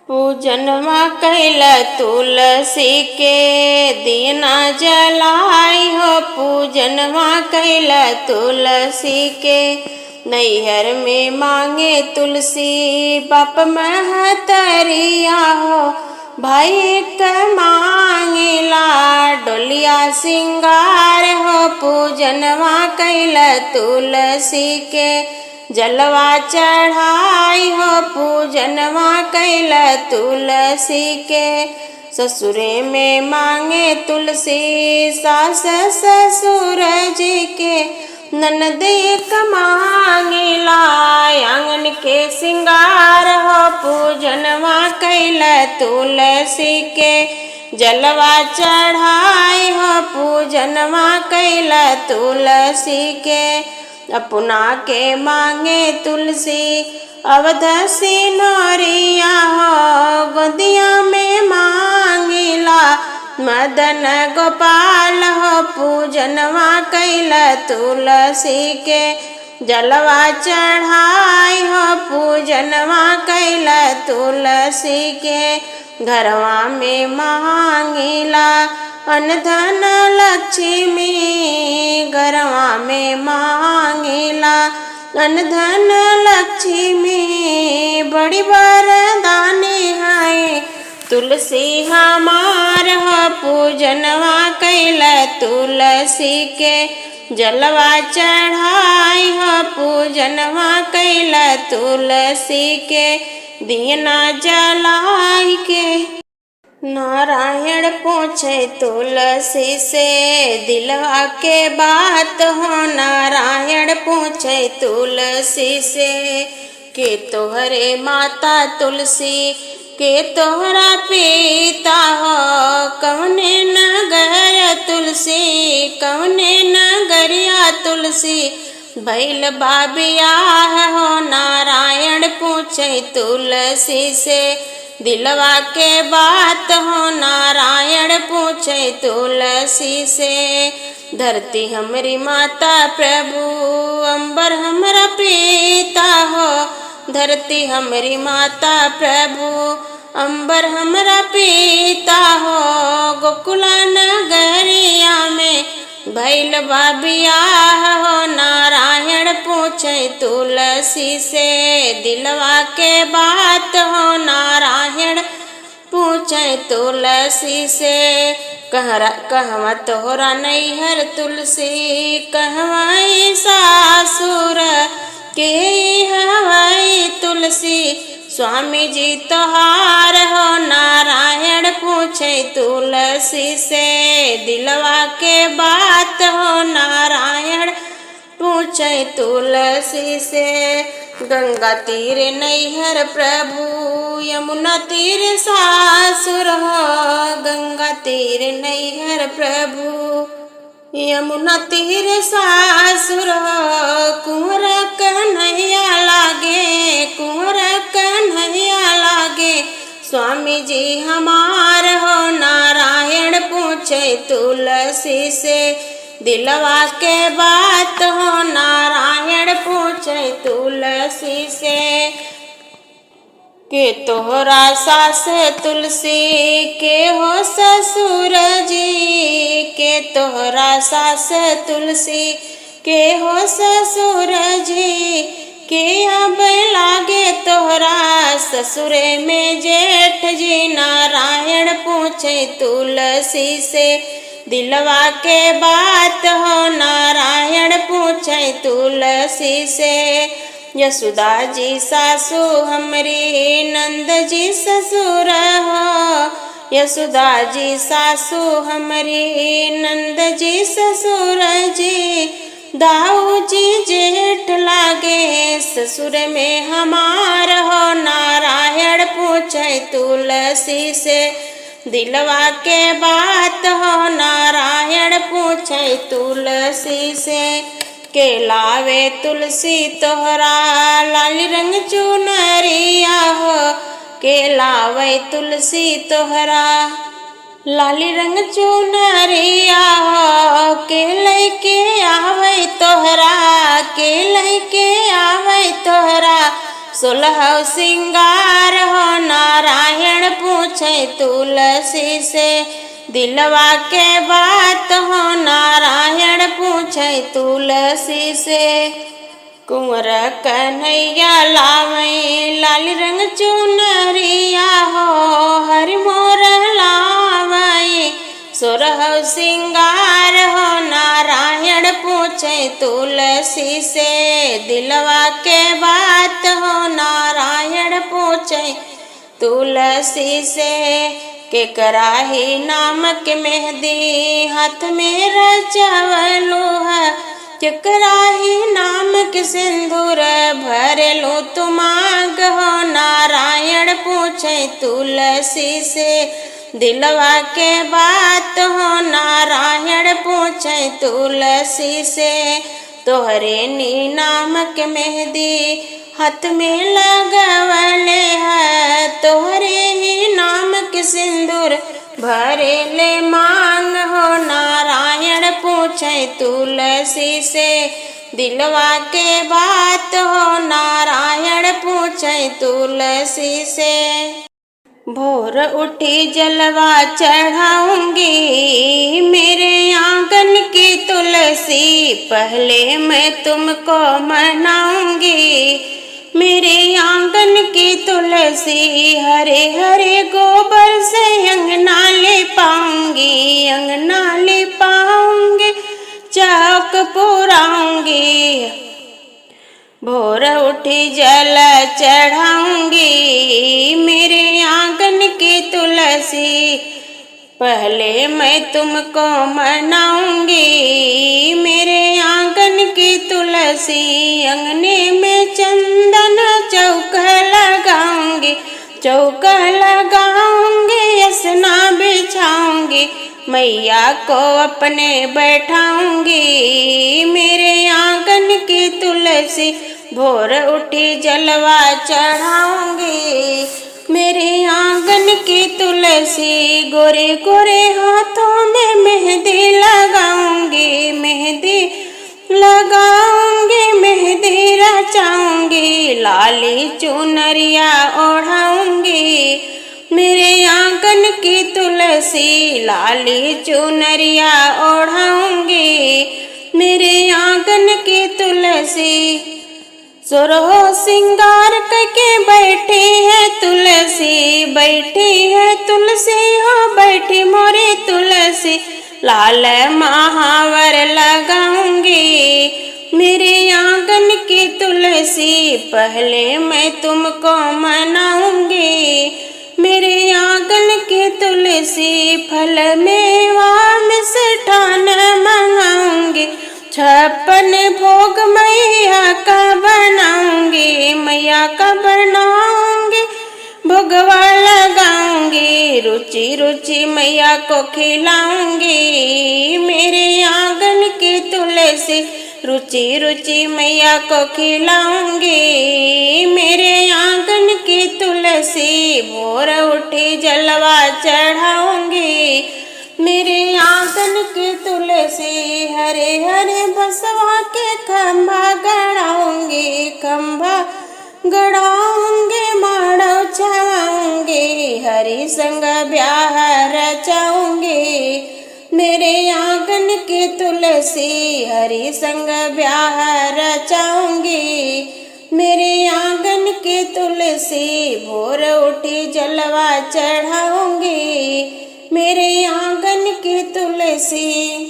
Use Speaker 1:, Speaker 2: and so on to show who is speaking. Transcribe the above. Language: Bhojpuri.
Speaker 1: पूजनवा कैल तुलसी के दीना जलाई हो। पूजनवा कैल तुलसी के नैहर में मांगे तुलसी बाप महतरिया हो। भाई के मांगेला डोलिया सिंगार हो। पूजनवा कैल तुलसी के जलवा चढ़ाई हो। पूजनवा कैल तुलसी के ससुरे में मांगे तुलसी सास ससुर जी के ननदी का मांगेला आंगन के सिंगार हो। पूजनवा कैल तुलसी के जलवा चढ़ाई हो। पूजनवा कैल तुलसी के अपना के मांगे तुलसी अवधसी नोरिया हो। गोदिया में मांगेला मदन गोपाल हो। पूजनवा कैल तुलसी के जलवा चढ़ाई हो। पूजनवा कैल तुलसी के घरवा में मांगेला अनधन लक्ष्मी। घरवा में मांगेला अनधन लक्ष्मी बड़ी वरदानी है तुलसी हमार हो। पूजनवा कैल तुलसी के जलवा चढ़ाई हो। पूजनवा कैल तुलसी के दीना जलाई के नारायण पूछे तुलसी से दिलवा के बात हो। नारायण पूछे तुलसी से के तोहरे माता तुलसी के तोहरा पिता हो। कौने नगर तुलसी कौने नगरिया तुलसी भैल बाबियाह हो। नारायण पूछे तुलसी से दिलवा के बात हो। नारायण पूछे तुलसी से धरती हमारी माता प्रभु अंबर हमारा पिता हो। धरती हमारी माता प्रभु अंबर हमारा पिता हो। गोकुला नगरिया में भैल बाबियाह हो। नारायण पूछे तुलसी से दिलवा के बात हो। नारायण पूछे तुलसी से कहवा तोहरा नैहर तुलसी कहवा सासुर के हवाई तुलसी स्वामी जी तोहार हो। नारायण पूछे तुलसी से दिलवा के बात हो। नारायण पूछे तुलसी से गंगा तीर नैहर प्रभु यमुना तीर सासुर हो। गंगा तीर नैहर प्रभु यमुना तीर सासुर हो। कुंवर कन्हैया लागे कुंवर कन्हैया लागे स्वामी जी हमार हो। नारायण पूछे तुलसी से दिलवा के बात हो। नारायण पूछे तुलसी से के तोहरा सास तुलसी के हो ससुर जी के तोहरा सास तुलसी के हो ससुर जी के अब लागे तोहरा ससुरे में जेठ जी। नारायण पूछे तुलसी से दिलवा के बात हो। नारायण पूछे तुलसी से यशोदा जी सासू हमरी नंद जी ससुर हो। यशोदा जी सासू हमरी नंद जी ससुर जी दाऊ जी जेठ लागे ससुर में हमार हो। नारायण पूछे तुलसी से दिलवा के बात हो। नारायण पूछे तुलसी से के लावे तुलसी तोहरा लाल रंग चुनरिया हो। के लावे तुलसी तोहरा लाल रंग चुनरिया हो। के लैके आवे तोहरा के लैके आवे तोहरा सोलह सिंगार हो। नारायण पूछे तुलसी से, दिलवा के बात हो नारायण पूछे तुलसी से। कुंवर कन्हैया लावे लाल रंग चुनरिया हो, हरि मोर लावे सोरह सिंगार हो नारायण पूछे तुलसी से, दिलवा के बात हो नारायण पूछे तुलसी से। के कराही नामक मेहंदी हाथ में रचवलू है, के कराही नामक सिंदूर भरेलू तुम आग हो नारायण पूछे तुलसी से, दिलवा के बात हो नारायण पूछे तुलसी से। तोहरे नी नामक मेहंदी हाथ में लगवले है, तोहरे ही नामक सिंदूर भरेले मांग हो नारायण पूछे तुलसी से, दिलवा के बात हो नारायण पूछे तुलसी से। भोर उठी जलवा चढ़ाऊंगी मेरे आंगन की तुलसी, पहले मैं तुमको मनाऊंगी मेरे आंगन की तुलसी। हरे हरे गोबर से अंगना लिपाऊंगी, अंगना लिपाऊंगी चौक पुराऊंगी। भोर उठी जल चढ़ाऊंगी मेरे आंगन की तुलसी, पहले मैं तुमको मनाऊंगी मेरे आंगन की तुलसी। अंगने में चंदन चौक लगाऊंगी, चौक लगाऊंगी असना बिछाऊंगी, मैया को अपने बैठाऊंगी मेरे आंगन की तुलसी। भोर उठी जलवा चढ़ाऊंगी मेरे आंगन की तुलसी, गोरे गोरे हाथों में मेहंदी लगाऊंगी, मेहंदी लगाऊंगी मेहंदी रचाऊंगी, लाली चुनरिया ओढ़ाऊंगी मेरे आंगन की तुलसी, लाली चुनरिया ओढ़ाऊंगी मेरे आंगन की तुलसी। सोरहो सिंगार करके बैठी है तुलसी, बैठी है तुलसी हो बैठी मोरी तुलसी, लाल महावर लगाऊंगी मेरे आंगन की तुलसी, पहले मैं तुमको मनाऊंगी मेरे आंगन की तुलसी। फल मेवा मिष्ठान मंगाऊंगी, 56 भोग मैया का बनाऊंगी, मैया का बनाऊंगी भोगवा लगाऊंगी, रुचि रुचि मैया को खिलाऊंगी मेरे आंगन की तुलसी, रुचि रुचि मैया को खिलाऊंगी मेरे आंगन की तुलसी। भोर उठी जलवा चढ़ाऊंगी मेरे आंगन की तुलसी, हरे हरे बसवा के खंभा गड़ाऊंगी, खंभा गड़ाऊंगी माड़ो छाऊंगी, हरि संग ब्याह रचाऊंगी मेरे आंगन की तुलसी, हरि संग ब्याह रचाऊंगी मेरे आंगन की तुलसी। भोर उठी जलवा चढ़ाऊंगी मेरे आंगन की तुलसी,